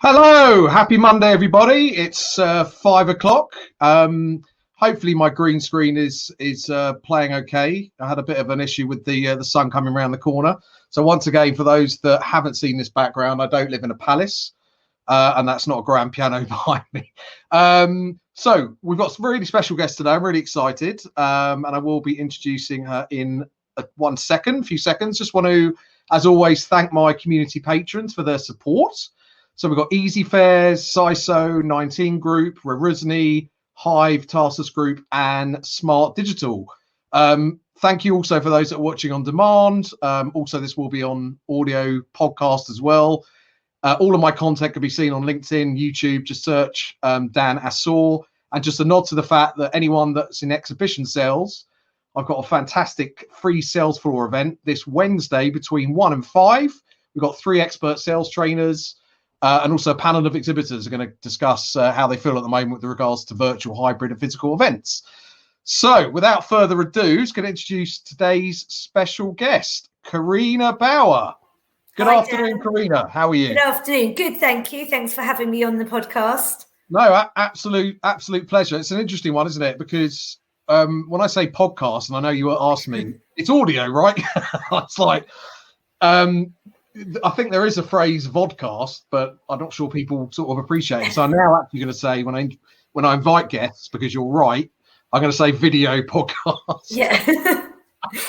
Hello, happy Monday, everybody. It's 5 o'clock. Hopefully my green screen is playing okay. I had a bit of an issue with the sun coming around the corner. So once again, for those that haven't seen this background, I don't live in a palace, and that's not a grand piano behind me. So we've got some really special guests today. I'm really excited, and I will be introducing her in a few seconds. Just want to, as always, thank my community patrons for their support. So we've got Easyfairs, SISO, 19 Group, Rerusni, Hyve, Tarsus Group, and Smart Digital. Thank you also for those that are watching on demand. Also, this will be on audio podcast as well. All of my content can be seen on LinkedIn, YouTube. Just search Dan Assor. And just a nod to the fact that anyone that's in exhibition sales, I've got a fantastic free sales floor event this Wednesday between 1 and 5. We've got 3 expert sales trainers. And also a panel of exhibitors are going to discuss how they feel at the moment with regards to virtual, hybrid and physical events. So without further ado, I'm going to introduce today's special guest, Carina Bauer. Good afternoon, Dan. Carina. How are you? Good afternoon. Good, thank you. Thanks for having me on the podcast. No, absolute pleasure. It's an interesting one, isn't it? Because when I say podcast, and I know you were asking me, it's audio, right? It's like... I think there is a phrase vodcast, but I'm not sure people sort of appreciate it. So I'm now actually going to say when I invite guests, because you're right, I'm going to say video podcast. Yeah,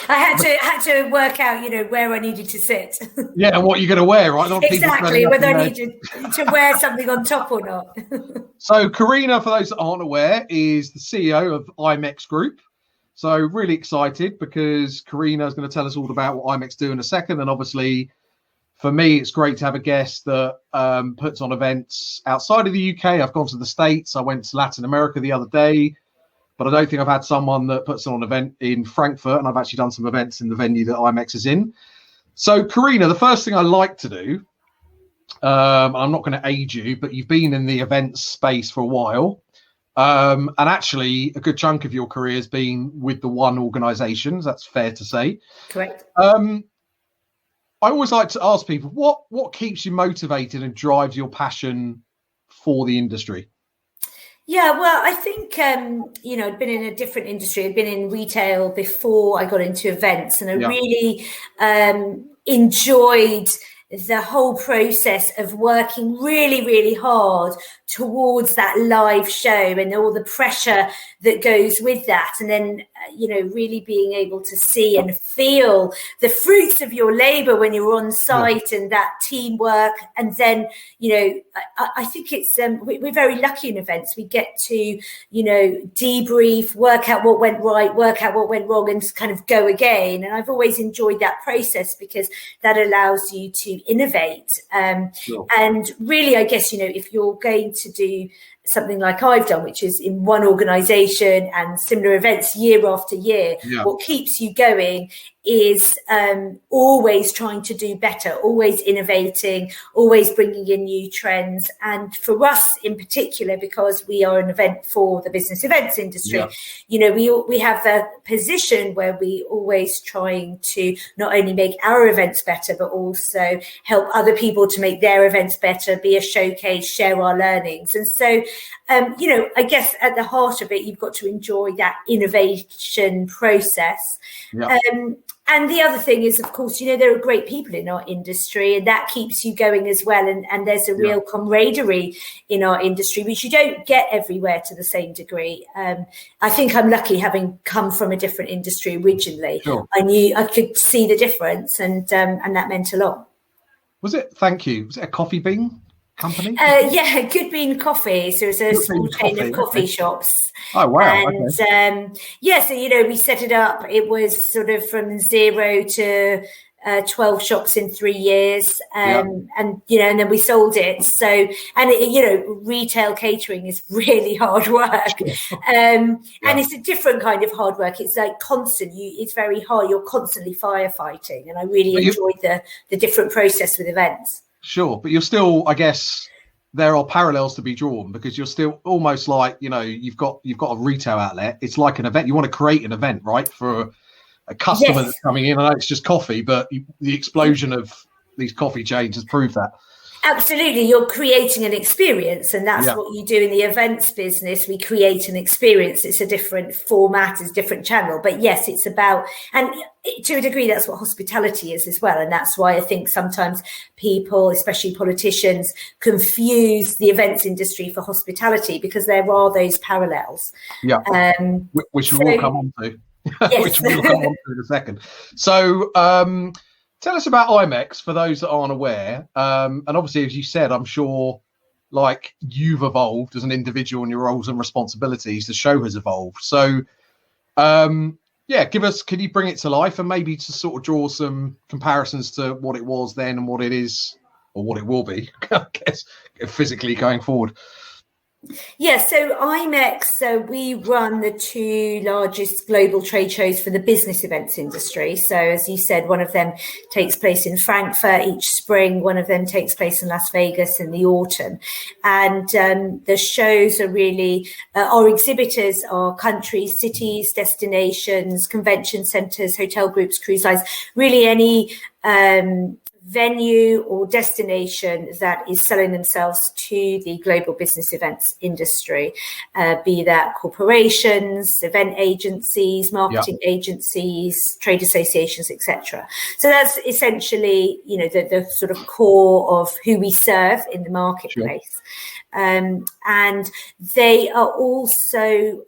I had to work out, where I needed to sit. Yeah, and what you're going to wear, right? Not exactly, whether I needed to wear something on top or not. So Carina, for those that aren't aware, is the CEO of Imex Group. So really excited because Carina is going to tell us all about what Imex do in a second, and obviously. For me, it's great to have a guest that puts on events outside of the UK. I've gone to the States. I went to Latin America the other day, but I don't think I've had someone that puts on an event in Frankfurt, and I've actually done some events in the venue that Imex is in. So, Carina, the first thing I like to do, I'm not going to age you, but you've been in the events space for a while, and actually a good chunk of your career has been with the one organisation. That's fair to say. Correct. I always like to ask people, what keeps you motivated and drives your passion for the industry? Yeah, well, I think, I'd been in a different industry. I'd been in retail before I got into events, and I really enjoyed the whole process of working really, really hard towards that live show and all the pressure that goes with that. And then, really being able to see and feel the fruits of your labor when you're on site and that teamwork. And then, I think it's, we're very lucky in events. We get to, debrief, work out what went right, work out what went wrong, and kind of go again. And I've always enjoyed that process because that allows you to innovate. And really, I guess, if you're going to do something like I've done, which is in one organisation and similar events year after year, what keeps you going is always trying to do better, always innovating, always bringing in new trends. And for us in particular, because we are an event for the business events industry, we have the position where we always trying to not only make our events better, but also help other people to make their events better, be a showcase, share our learnings. And so, I guess at the heart of it, you've got to enjoy that innovation process. And the other thing is, of course, there are great people in our industry, and that keeps you going as well. And there's a real camaraderie in our industry, which you don't get everywhere to the same degree. I think I'm lucky having come from a different industry originally. Sure. I could see the difference, and that meant a lot. Thank you. Was it a coffee bean company? Good Bean Coffee. So it's a small chain of coffee shops. Oh, wow. And so, we set it up. It was sort of from 0 to 12 shops in 3 years. And then we sold it. So, and retail catering is really hard work. And it's a different kind of hard work. It's like constant. It's very hard. You're constantly firefighting. And I really enjoyed the different process with events. Sure, but you're still, I guess, there are parallels to be drawn because you're still almost like, you've got a retail outlet. It's like an event. You want to create an event, right, for a customer that's coming in. I know it's just coffee, but the explosion of these coffee chains has proved that. Absolutely. You're creating an experience, and that's what you do in the events business. We create an experience. It's a different format, it's a different channel. But yes, it's about, and to a degree, that's what hospitality is as well. And that's why I think sometimes people, especially politicians, confuse the events industry for hospitality, because there are those parallels. Yeah. Which we will come on to. Yes. Which we will come on to in a second. So, tell us about Imex for those that aren't aware. And obviously, as you said, I'm sure like you've evolved as an individual in your roles and responsibilities. The show has evolved. So, can you bring it to life and maybe to sort of draw some comparisons to what it was then and what it is, or what it will be, I guess, physically going forward? Yeah, so Imex, we run the two largest global trade shows for the business events industry. So as you said, one of them takes place in Frankfurt each spring, one of them takes place in Las Vegas in the autumn. And the shows are really, our exhibitors are countries, cities, destinations, convention centres, hotel groups, cruise lines, really any venue or destination that is selling themselves to the global business events industry, be that corporations, event agencies, marketing agencies, trade associations, etc. So that's essentially, the sort of core of who we serve in the marketplace. Sure. And they are also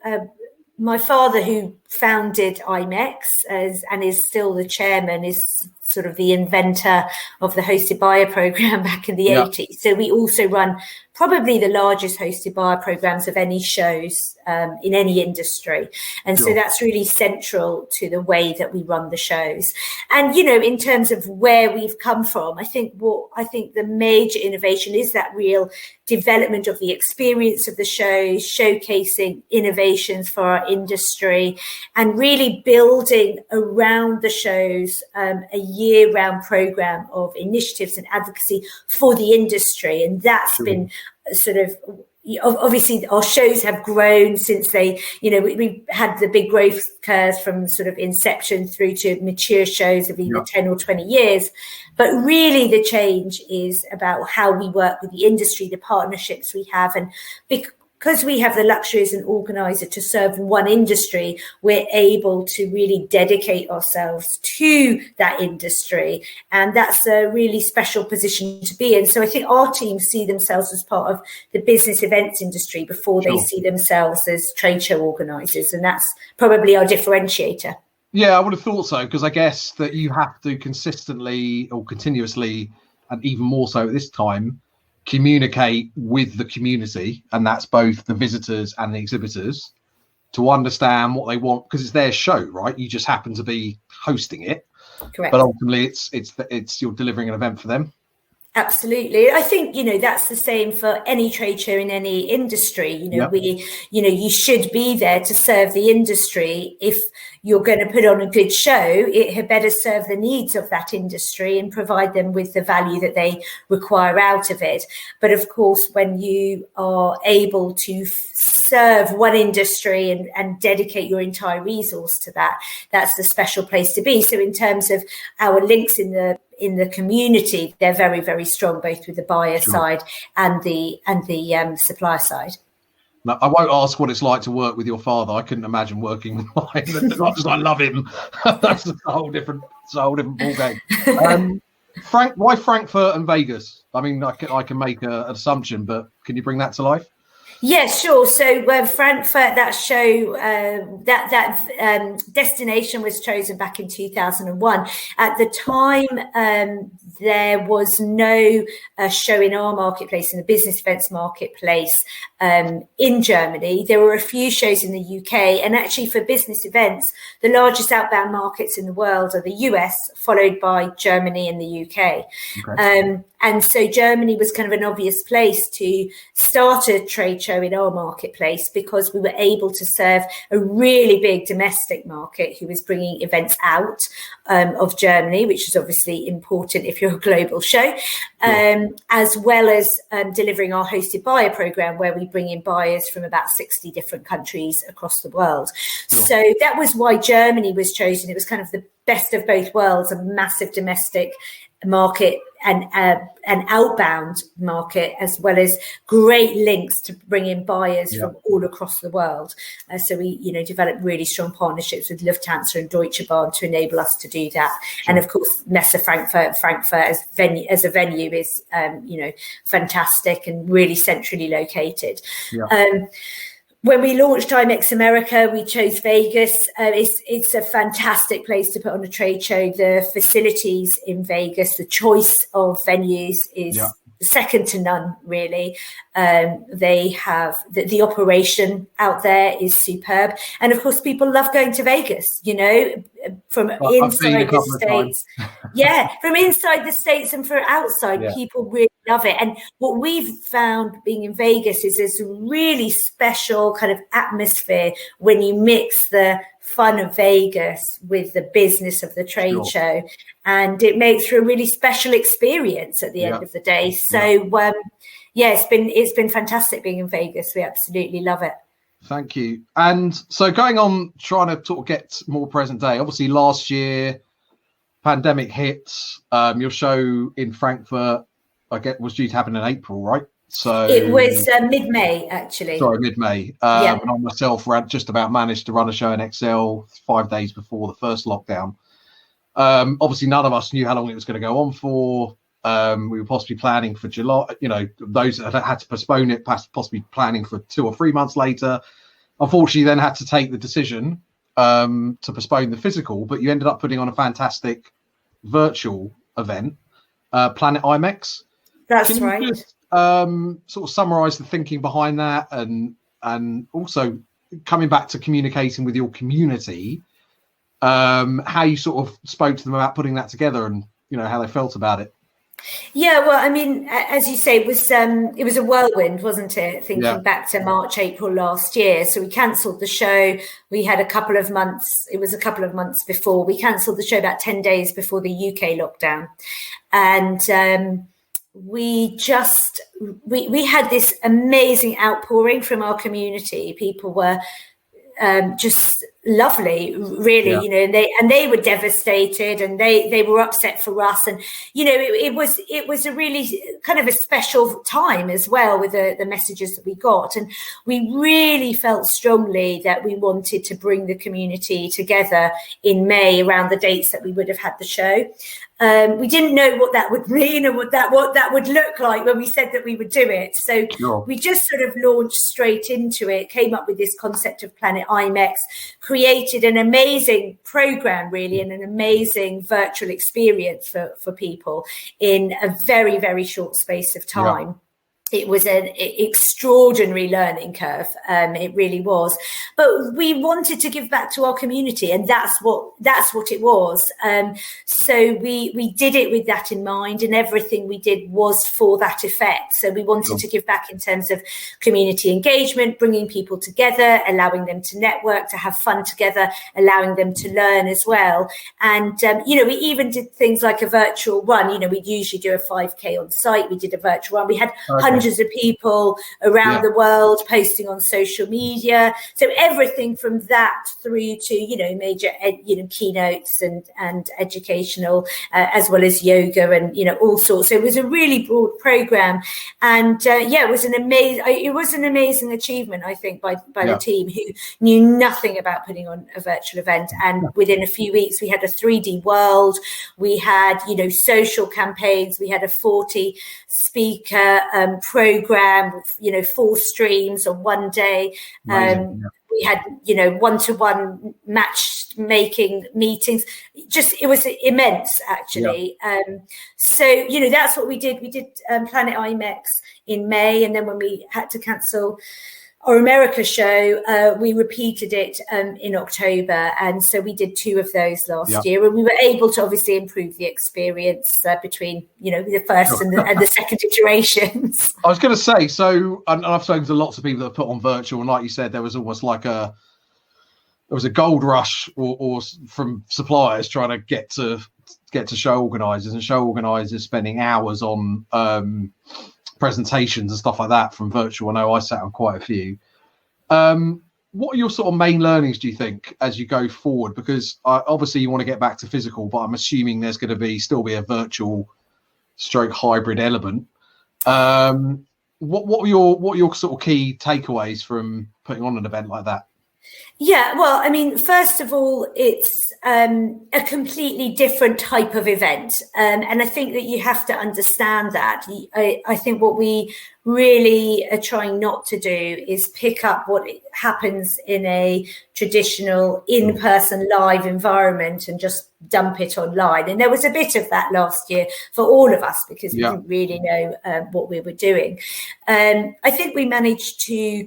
my father, who founded Imex and is still the chairman, is sort of the inventor of the hosted buyer program back in the 80s. So we also run probably the largest hosted buyer programs of any shows in any industry. And so that's really central to the way that we run the shows. And, in terms of where we've come from, I think the major innovation is that real development of the experience of the shows, showcasing innovations for our industry, and really building around the shows a year-round program of initiatives and advocacy for the industry. And that's been sort of, obviously our shows have grown since we had the big growth curves from sort of inception through to mature shows of either 10 or 20 years. But really the change is about how we work with the industry, the partnerships we have. And because we have the luxury as an organizer to serve one industry, we're able to really dedicate ourselves to that industry. And that's a really special position to be in. So I think our teams see themselves as part of the business events industry before they see themselves as trade show organizers. And that's probably our differentiator. Yeah, I would have thought so, because I guess that you have to consistently or continuously, and even more so at this time, communicate with the community, and that's both the visitors and the exhibitors, to understand what they want, because it's their show, right? You just happen to be hosting it. Correct. But ultimately it's you're delivering an event for them. Absolutely. I think, that's the same for any trade show in any industry. You should be there to serve the industry. If you're going to put on a good show, it had better serve the needs of that industry and provide them with the value that they require out of it. But of course, when you are able to serve one industry and dedicate your entire resource to that, that's the special place to be. So in terms of our links in the community, they're very, very strong, both with the buyer side and the supplier side. Now, I won't ask what it's like to work with your father. I couldn't imagine working with mine. As much as I love him, that's a whole different ballgame. Why Frankfurt and Vegas? I mean, I can make an assumption, but can you bring that to life? Yes, sure. So Frankfurt, that show, that destination was chosen back in 2001. At the time, there was no show in our marketplace, in the business events marketplace in Germany. There were a few shows in the UK. And actually for business events, the largest outbound markets in the world are the US, followed by Germany and the UK. Okay. And so Germany was kind of an obvious place to start a trade show in our marketplace, because we were able to serve a really big domestic market who was bringing to out of Germany, which is obviously important if you're a global show, as well as delivering our hosted buyer program, where we bring in buyers from about 60 different countries across the world. So that was why Germany was chosen. It was kind of the best of both worlds, a massive domestic market an outbound market, as well as great links to bring in buyers from all across the world. So we, developed really strong partnerships with Lufthansa and Deutsche Bahn to enable us to do that. Sure. And of course, Messe Frankfurt as a venue is, fantastic and really centrally located. Yeah. When we launched Imex America, we chose Vegas. It's a fantastic place to put on a trade show. The facilities in Vegas, the choice of venues is second to none, really. They have the operation out there is superb. And of course, people love going to Vegas, from inside the States. From inside the States and from outside, people really love it. And what we've found being in Vegas is there's a really special kind of atmosphere when you mix the fun of Vegas with the business of the trade show, and it makes for a really special experience at the end of the day. So it's been fantastic being in Vegas. We absolutely love it. Thank you. And so going on, trying to sort of get more present day, obviously last year pandemic hits. Your show in Frankfurt, I get, was due to happen in April, right? So it was mid-May, actually. Sorry, mid-May. And I myself just about managed to run a show in Excel 5 days before the first lockdown. Obviously, none of us knew how long it was going to go on for. We were possibly planning for July. Those that had to postpone it, possibly planning for 2 or 3 months later. Unfortunately, then had to take the decision to postpone the physical, but you ended up putting on a fantastic virtual event, Planet Imex. That's right. Just, sort of summarize the thinking behind that, and also coming back to communicating with your community, how you sort of spoke to them about putting that together, and how they felt about it. Yeah, well, I mean, as you say, it was a whirlwind, wasn't it? Thinking back to March, April last year. So we cancelled the show. We had a couple of months. It was a couple of months before we cancelled the show, about 10 days before the UK lockdown, and we had this amazing outpouring from our community. People were just lovely, really, and they were devastated, and they were upset for us, and it was a really kind of a special time as well with the messages that we got, and we really felt strongly that we wanted to bring the community together in May around the dates that we would have had the show. We didn't know what that would mean and what that would look like when we said that we would do it. So we just sort of launched straight into it, came up with this concept of Planet Imex, created an amazing program, really, and an amazing virtual experience for people in a very, very short space of time. Yeah. It was an extraordinary learning curve. It really was. But we wanted to give back to our community, and that's what it was. So we did it with that in mind, and everything we did was for that effect. So we wanted to give back in terms of community engagement, bringing people together, allowing them to network, to have fun together, allowing them to learn as well. And, we even did things like a virtual run. We'd usually do a 5K on site. We did a virtual run. We had hundreds of people around the world posting on social media. So everything from that through to, major, keynotes and educational, as well as yoga and, all sorts. So it was a really broad program. And it was an amazing achievement, I think, by the team, who knew nothing about putting on a virtual event. And within a few weeks, we had a 3D world. We had, social campaigns. We had a 40 speaker program, 4 streams on one day. We had, one-to-one matchmaking meetings. It was immense, actually. So, that's what we did. We did Planet Imex in May, and then when we had to cancel our America show, we repeated it in October, and so we did 2 of those last year, and we were able to obviously improve the experience between the first and the second iterations. I was going to say, so, and I've spoken to lots of people that put on virtual, and like you said, there was almost like there was a gold rush or from suppliers trying to get to show organisers, and show organisers spending hours on presentations and stuff like that from virtual. I know I sat on quite a few. What are your sort of main learnings, do you think, as you go forward? Because obviously you want to get back to physical, but I'm assuming there's going to still be a virtual stroke hybrid element. What were your sort of key takeaways from putting on an event like that? Yeah, well, I mean, first of all, it's a completely different type of event. And I think that you have to understand that. I think what we really are trying not to do is pick up what happens in a traditional in-person live environment and just dump it online. And there was a bit of that last year for all of us because we didn't really know what we were doing. I think we managed to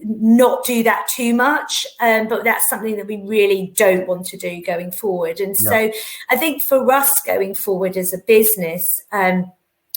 not do that too much, but that's something that we really don't want to do going forward. And so I think for us going forward as a business,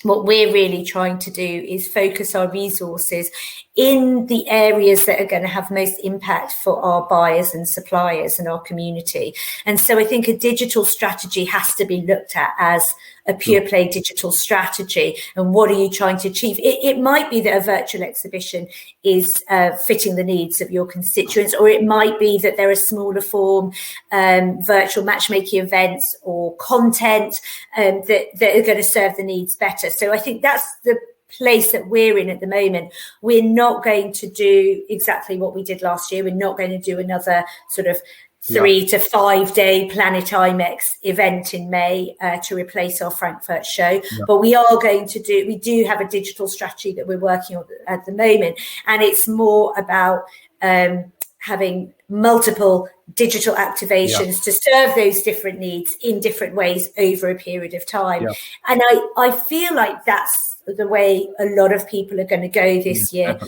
what we're really trying to do is focus our resources in the areas that are going to have most impact for our buyers and suppliers and our community. And so I think a digital strategy has to be looked at as a pure play digital strategy. And what are you trying to achieve? It might be that a virtual exhibition is fitting the needs of your constituents, or it might be that there are smaller form virtual matchmaking events or content that are going to serve the needs better. So I think that's the place that we're in at the moment. We're not going to do exactly what we did last year. We're not going to do another sort of 3 to 5 day Planet Imex event in May to replace our Frankfurt show. But we do have a digital strategy that we're working on at the moment. And it's more about having multiple digital activations to serve those different needs in different ways over a period of time. And I feel like that's the way a lot of people are going to go this year.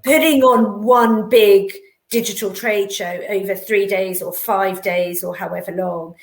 Putting on one big digital trade show over 3 days or 5 days or however long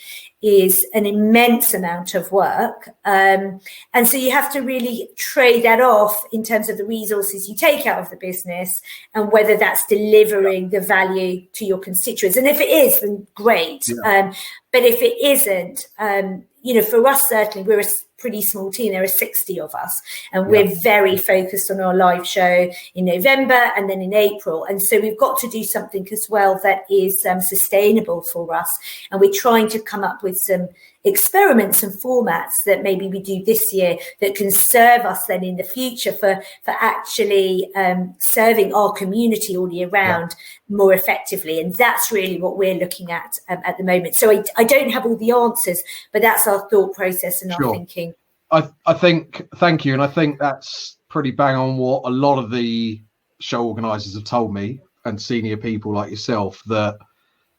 is an immense amount of work. And so you have to really trade that off in terms of the resources you take out of the business and whether that's delivering the value to your constituents. And if it is, then great. But if it isn't, for us, certainly, we're a pretty small team. There are 60 of us, and we're very focused on our live show in November and then in April. And so we've got to do something as well that is sustainable for us. And we're trying to come up with some experiments and formats that maybe we do this year that can serve us then in the future for actually serving our community all year round more effectively. And that's really what we're looking at the moment. So I don't have all the answers, but that's our thought process and our thinking. I think, thank you. And I think that's pretty bang on what a lot of the show organisers have told me, and senior people like yourself, that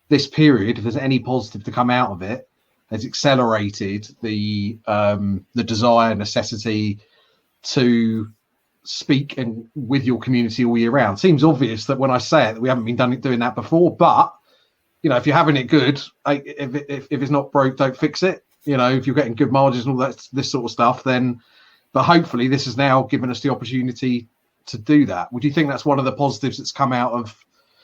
this period, if there's any positive to come out of it, has accelerated the desire, necessity to speak and with your community all year round. Seems obvious that when I say it, that we haven't been doing that before, but if you're having it good, if it's not broke, don't fix it. If you're getting good margins and all that, this sort of stuff, then, but hopefully this has now given us the opportunity to do that. Would you think that's one of the positives that's come out of?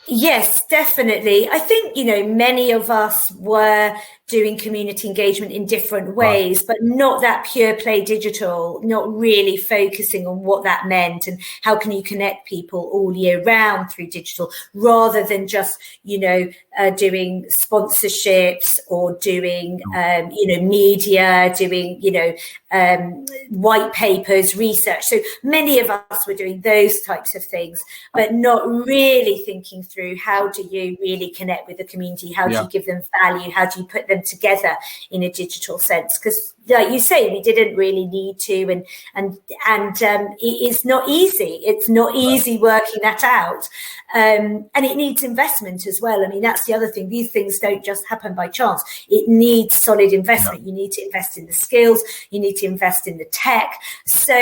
Yes, definitely. I think, many of us were doing community engagement in different ways, but not that pure play digital, not really focusing on what that meant and how can you connect people all year round through digital, rather than just, doing sponsorships or doing, media, doing, white papers, research. So many of us were doing those types of things, but not really thinking through how do you really connect with the community? How do you give them value? How do you put them together in a digital sense? Because like you say, we didn't really need to, and it is not easy. It's not easy working that out, and it needs investment as well. I mean, that's the other thing. These things don't just happen by chance. It needs solid investment. You need to invest in the skills. You need to invest in the tech. So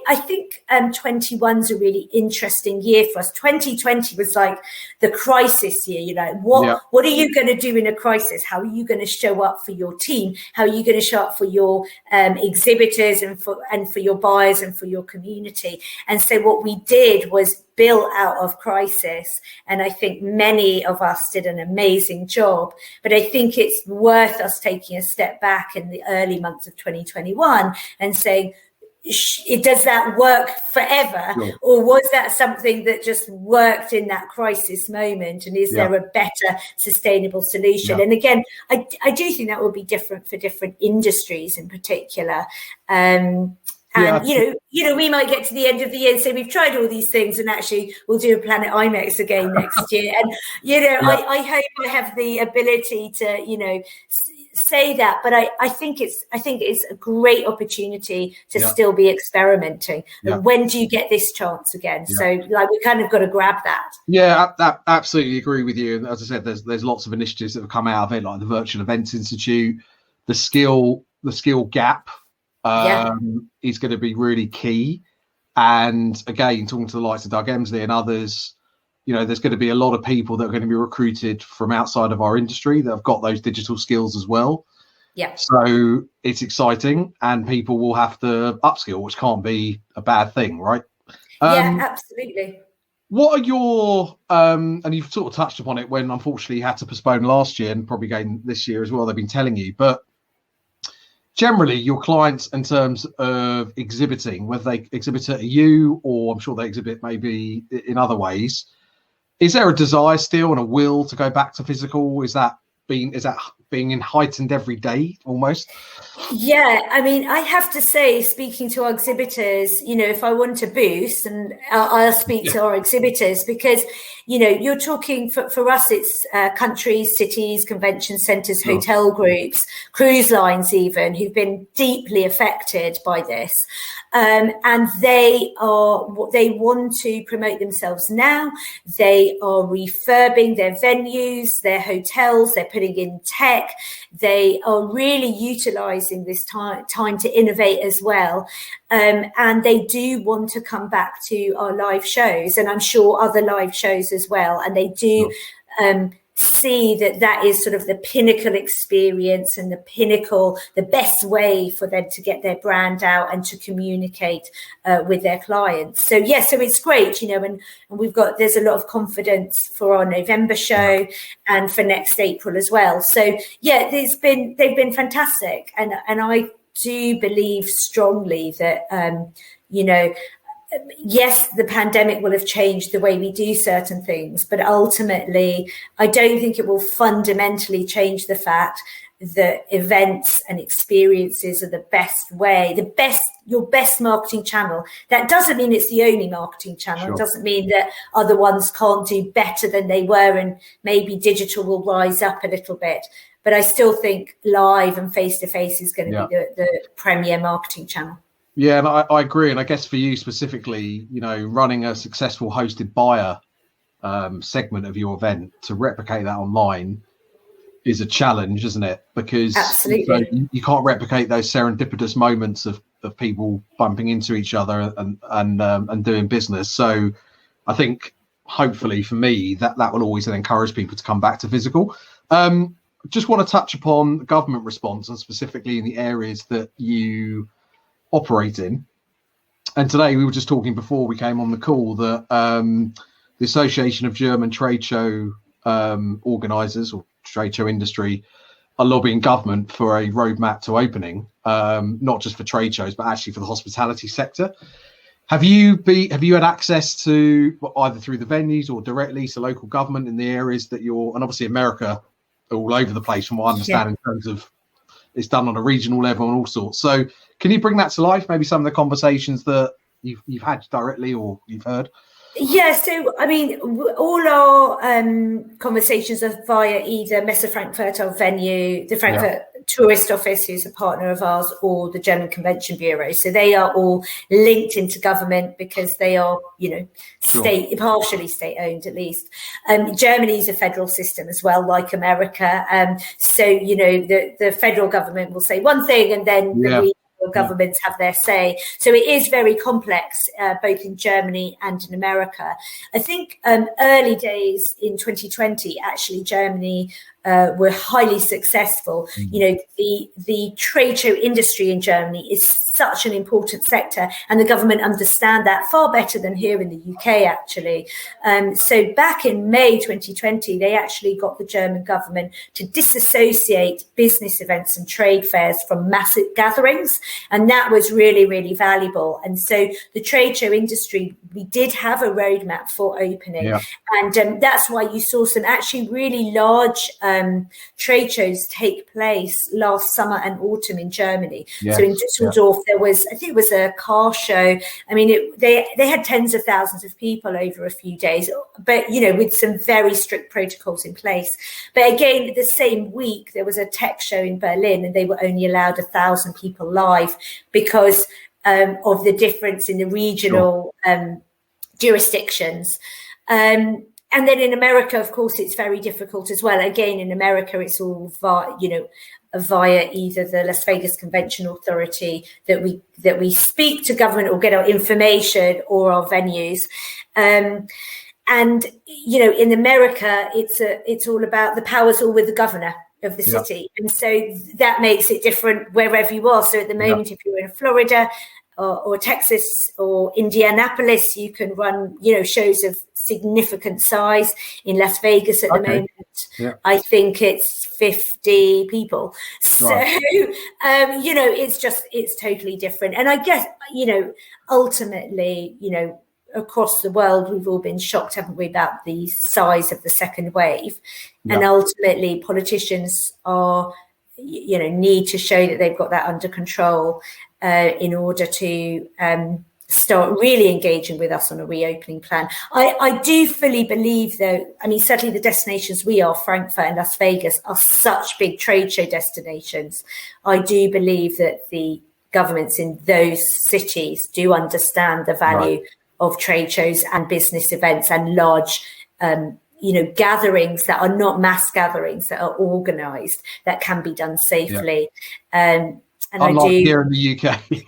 I think 21's a really interesting year for us. 2020 was like the crisis year. What are you going to do in a crisis? How are you going to show up for your team? How are you going to show up for your exhibitors and for your buyers and for your community? And so what we did was built out of crisis, and I think many of us did an amazing job. But I think it's worth us taking a step back in the early months of 2021 and saying, does that work forever? Or was that something that just worked in that crisis moment? And is there a better sustainable solution? And again, I do think that will be different for different industries in particular. And we might get to the end of the year and say we've tried all these things, and actually we'll do a Planet Imex again next year. And I hope I have the ability to say that, but I think it's a great opportunity to still be experimenting. And when do you get this chance again? So we kind of got to grab that. Yeah, I absolutely agree with you. And as I said, there's lots of initiatives that have come out of it, like the Virtual Events Institute, the skill gap. Is going to be really key. And again, talking to the likes of Doug Emsley and others, there's going to be a lot of people that are going to be recruited from outside of our industry that have got those digital skills as well. Yeah. So it's exciting, and people will have to upskill, which can't be a bad thing, right? Yeah, absolutely. What are your, and you've sort of touched upon it when unfortunately you had to postpone last year and probably again this year as well, they've been telling you, but generally, your clients, in terms of exhibiting, whether they exhibit at you or I'm sure they exhibit maybe in other ways, is there a desire still and a will to go back to physical? Is that being heightened every day almost? Yeah, I mean, I have to say, speaking to our exhibitors, if I want to boost, and I'll speak to our exhibitors, because, you're talking for us, it's countries, cities, convention centres, hotel groups, cruise lines even, who've been deeply affected by this. And they want to promote themselves now. They are refurbing their venues, their hotels, they're putting in tech. They are really utilising this time to innovate as well. And they do want to come back to our live shows, and I'm sure other live shows as well. And they do see that is sort of the pinnacle experience and the best way for them to get their brand out and to communicate with their clients. So so it's great, and there's a lot of confidence for our November show and for next April as well. So they've been fantastic, and I do believe strongly that yes, the pandemic will have changed the way we do certain things, but ultimately, I don't think it will fundamentally change the fact that events and experiences are the best way, your best marketing channel. That doesn't mean it's the only marketing channel. Sure. It doesn't mean that other ones can't do better than they were, and maybe digital will rise up a little bit. But I still think live and face-to-face is going to be the premier marketing channel. Yeah, and I agree. And I guess for you specifically, running a successful hosted buyer segment of your event, to replicate that online is a challenge, isn't it? Because you can't replicate those serendipitous moments of people bumping into each other and doing business. So I think hopefully for me that will always encourage people to come back to physical. Just want to touch upon the government response, and specifically in the areas that you operate in. And today we were just talking before we came on the call that the Association of German Trade Show organisers or trade show industry are lobbying government for a roadmap to opening, not just for trade shows, but actually for the hospitality sector. Have you had access to, either through the venues or directly to local government in the areas that and obviously America all over the place from what I understand in terms of it's done on a regional level and all sorts. So can you bring that to life? Maybe some of the conversations that you've had directly or you've heard? Yeah, so I mean, all our conversations are via either Messe Frankfurt, our venue, the Frankfurt Tourist Office, who's a partner of ours, or the German Convention Bureau. So they are all linked into government because they are, partially state-owned at least. Germany is a federal system as well, like America. So, the federal government will say one thing, and then the governments have their say. So it is very complex, both in Germany and in America. I think early days in 2020, actually, Germany were highly successful. The trade show industry in Germany is such an important sector, and the government understand that far better than here in the UK, actually. So back in May 2020, they actually got the German government to disassociate business events and trade fairs from massive gatherings, and that was really, really valuable. And so the trade show industry, we did have a roadmap for opening, and that's why you saw some actually really large trade shows take place last summer and autumn in Germany. Yes. So in Düsseldorf, there was, I think it was a car show. I mean, they had tens of thousands of people over a few days, but, you know, with some very strict protocols in place. But again, the same week, there was a tech show in Berlin, and they were only allowed 1,000 people live because of the difference in the regional jurisdictions. And then in America, of course, it's very difficult as well. Again, in America, it's all via either the Las Vegas Convention Authority that we speak to government or get our information, or our venues. And you know, in America, it's all about the power's all with the governor of the city, and so that makes it different wherever you are. So at the moment, if you're in Florida or Texas or Indianapolis, you can run, you know, shows of significant size. In Las Vegas at the moment, I think it's 50 people. So, you know, it's totally different. And I guess, you know, ultimately, you know, across the world, we've all been shocked, haven't we, about the size of the second wave. And ultimately, politicians are, you know, need to show that they've got that under control in order to start really engaging with us on a reopening plan. I do fully believe, though, I mean, certainly the destinations we are, Frankfurt and Las Vegas, are such big trade show destinations. I do believe that the governments in those cities do understand the value of trade shows and business events and large, you know, gatherings that are not mass gatherings, that are organised, that can be done safely. And unlike here in the UK. You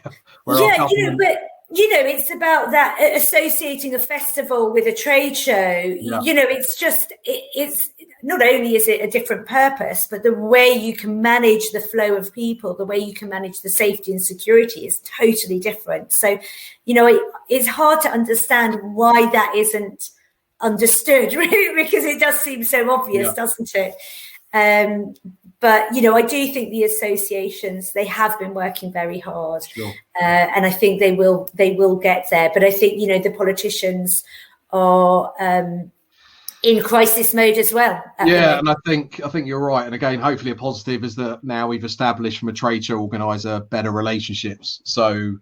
know, but you know, it's about that associating a festival with a trade show. You know, it's just it's not only is it a different purpose, but the way you can manage the flow of people, the way you can manage the safety and security is totally different. So, you know, it's hard to understand why that isn't understood, really, because it does seem so obvious, doesn't it? But, you know, I do think the associations, they have been working very hard, and I think they will get there. But I think, you know, the politicians are in crisis mode as well. And I think you're right. And again, hopefully a positive is that now we've established from a trade show organizer better relationships. So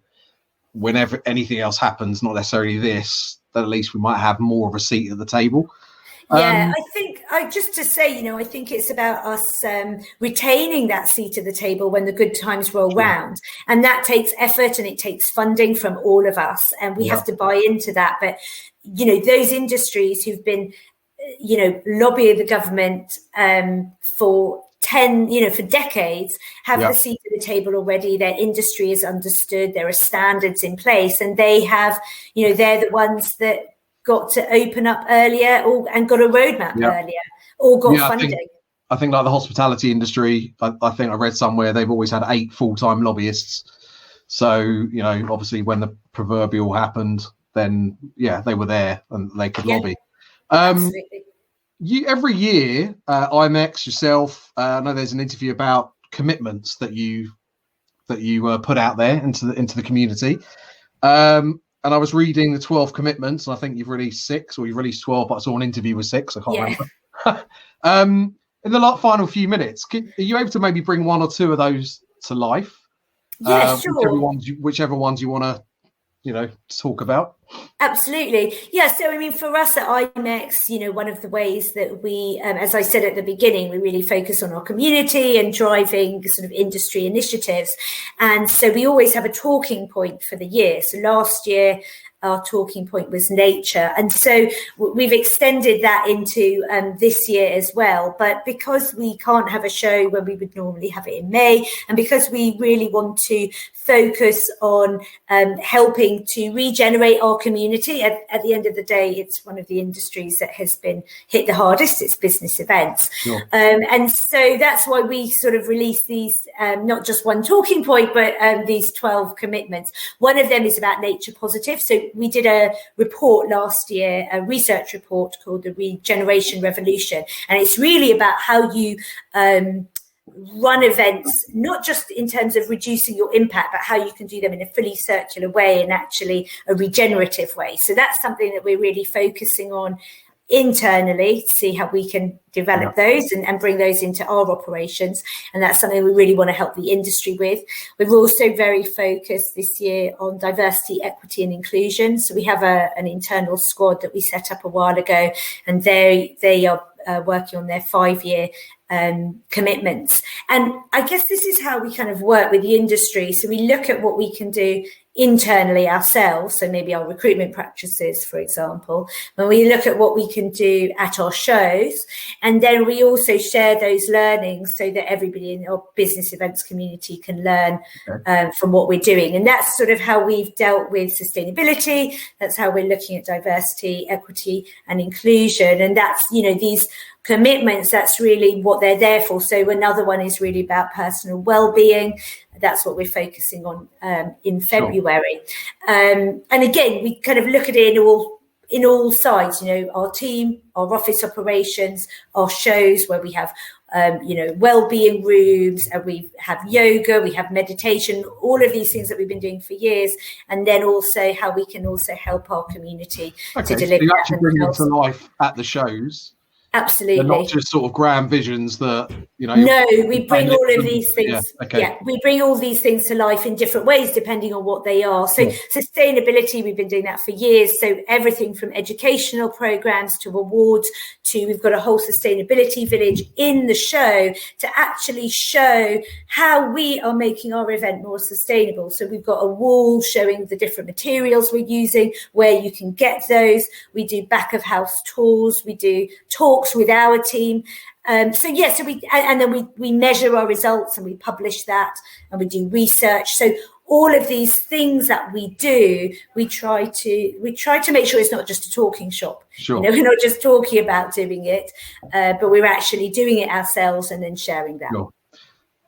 whenever anything else happens, not necessarily this, that at least we might have more of a seat at the table. I think just to say, you know, I think it's about us retaining that seat at the table when the good times roll round, and that takes effort and it takes funding from all of us, and we have to buy into that. But, you know, those industries who've been, you know, lobbying the government for decades have the seat at the table already. Their industry is understood. There are standards in place, and they have, you know, they're the ones that got to open up earlier and got a roadmap earlier, or got funding. I think like the hospitality industry, I think I read somewhere they've always had 8 full-time lobbyists. So, you know, obviously when the proverbial happened, then they were there and they could lobby. Absolutely. Every year, Imex, yourself, I know there's an interview about commitments that you put out there into the community. And I was reading the 12 commitments, and I think you've released 6, or you've released 12, but I saw an interview with 6. I can't remember. In the final few minutes, are you able to maybe bring 1 or 2 of those to life? Yeah, sure. Whichever ones you want to, you know, talk about. Absolutely. Yeah. So, I mean, for us at Imex, you know, one of the ways that we, as I said at the beginning, we really focus on our community and driving sort of industry initiatives. And so we always have a talking point for the year. So last year, our talking point was nature. And so we've extended that into this year as well. But because we can't have a show when we would normally have it in May, and because we really want to focus on helping to regenerate our community, at the end of the day, it's one of the industries that has been hit the hardest. It's business events. And so that's why we sort of released these, not just one talking point, but these 12 commitments. One of them is about nature positive. So we did a report last year, a research report called the Regeneration Revolution. And it's really about how you run events, not just in terms of reducing your impact, but how you can do them in a fully circular way and actually a regenerative way. So that's something that we're really focusing on internally to see how we can develop those and bring those into our operations. And that's something we really want to help the industry with. We're also very focused this year on diversity, equity and inclusion. So we have an internal squad that we set up a while ago, and they are working on their 5-year commitments. And I guess this is how we kind of work with the industry. So we look at what we can do internally ourselves, so maybe our recruitment practices, for example, when we look at what we can do at our shows, and then we also share those learnings so that everybody in our business events community can learn from what we're doing. And that's sort of how we've dealt with sustainability. That's how we're looking at diversity, equity and inclusion. And that's, you know, these commitments, that's really what they're there for. So another one is really about personal well-being. That's what we're focusing on in February. And again, we kind of look at it in all sides, you know, our team, our office operations, our shows where we have, you know, well-being rooms, and we have yoga, we have meditation, all of these things that we've been doing for years. And then also how we can also help our community to deliver. So you actually bring them to life at the shows. Absolutely. They're not just sort of grand visions that, you know. No, we bring all of these things. We bring all these things to life in different ways, depending on what they are. So sustainability, we've been doing that for years. So everything from educational programs to awards to, we've got a whole sustainability village in the show to actually show how we are making our event more sustainable. So we've got a wall showing the different materials we're using, where you can get those. We do back of house tours. We do talks with our team. So we measure our results and we publish that, and we do research. So all of these things that we do, we try to make sure it's not just a talking shop. Sure. You know, we're not just talking about doing it, but we're actually doing it ourselves and then sharing that. Sure.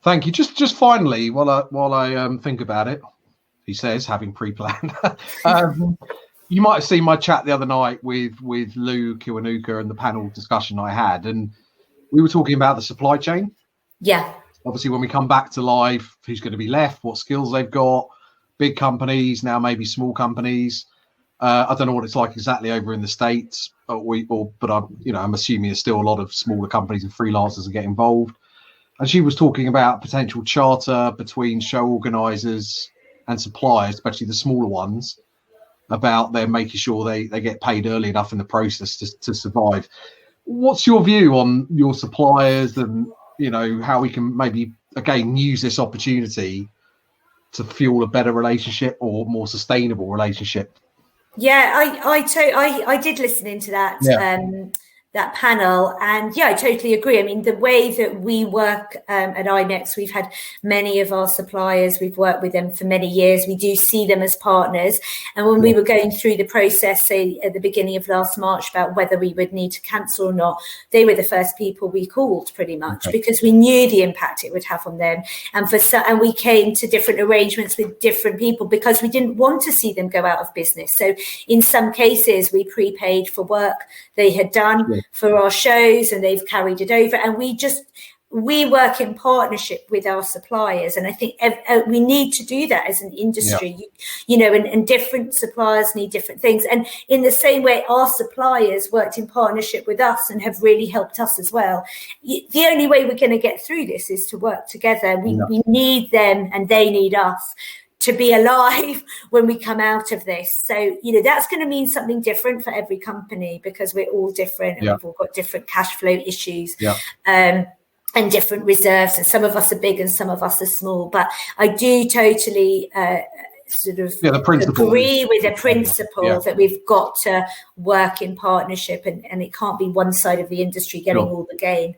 Thank you. Just finally, while I think about it, he says, having pre-planned. You might have seen my chat the other night with Lou Kiwanuka and the panel discussion I had, and we were talking about the supply chain. Yeah. Obviously, when we come back to live, who's going to be left, what skills they've got, big companies, now maybe small companies. I don't know what it's like exactly over in the States, but I'm assuming there's still a lot of smaller companies and freelancers that get involved. And she was talking about potential charter between show organisers and suppliers, especially the smaller ones, about them making sure they get paid early enough in the process to survive. What's your view on your suppliers, and, you know, how we can maybe, again, use this opportunity to fuel a better relationship or more sustainable relationship? Yeah, I did listen into that. That panel, and I totally agree. I mean, the way that we work at Imex, we've had many of our suppliers, we've worked with them for many years. We do see them as partners, and when we were going through the process, say at the beginning of last March, about whether we would need to cancel or not, they were the first people we called, pretty much, because we knew the impact it would have on them. And we came to different arrangements with different people because we didn't want to see them go out of business. So in some cases, we prepaid for work they had done for our shows, and they've carried it over. And we work in partnership with our suppliers, and I think we need to do that as an industry. You know, and different suppliers need different things, and in the same way our suppliers worked in partnership with us and have really helped us as well. The only way we're going to get through this is to work together. We need them and they need us to be alive when we come out of this. So, you know, that's going to mean something different for every company, because we're all different and we've all got different cash flow issues and different reserves. And some of us are big and some of us are small. But I do totally agree with the principle that we've got to work in partnership, and it can't be one side of the industry getting all the gain.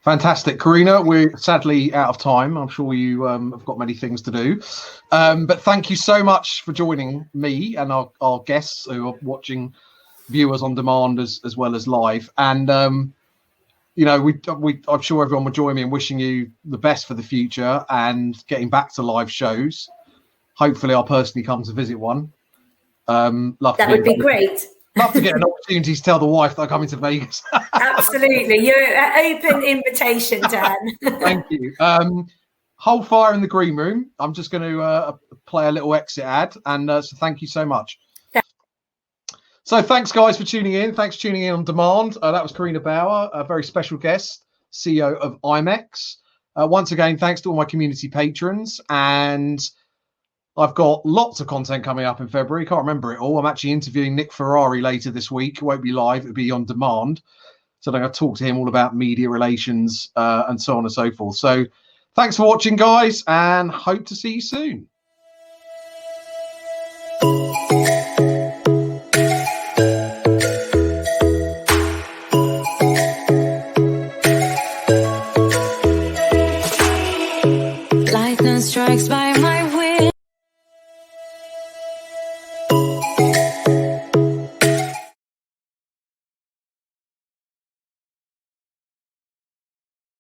Fantastic. Carina, we're sadly out of time. I'm sure you have got many things to do. But thank you so much for joining me and our guests who are watching, viewers on demand as well as live. And, you know, I'm sure everyone will join me in wishing you the best for the future and getting back to live shows. Hopefully I'll personally come to visit one. That would be great. Love to get an opportunity to tell the wife that I'm coming to Vegas. Absolutely. You're an open invitation, Dan. Thank you. Hold fire in the green room. I'm just going to play a little exit ad. And so thank you so much. So thanks, guys, for tuning in. Thanks for tuning in on demand. That was Carina Bauer, a very special guest, CEO of Imex. Once again, thanks to all my community patrons. And I've got lots of content coming up in February. Can't remember it all. I'm actually interviewing Nick Ferrari later this week. It won't be live. It'll be on demand. So I'm going to talk to him all about media relations and so on and so forth. So thanks for watching, guys, and hope to see you soon.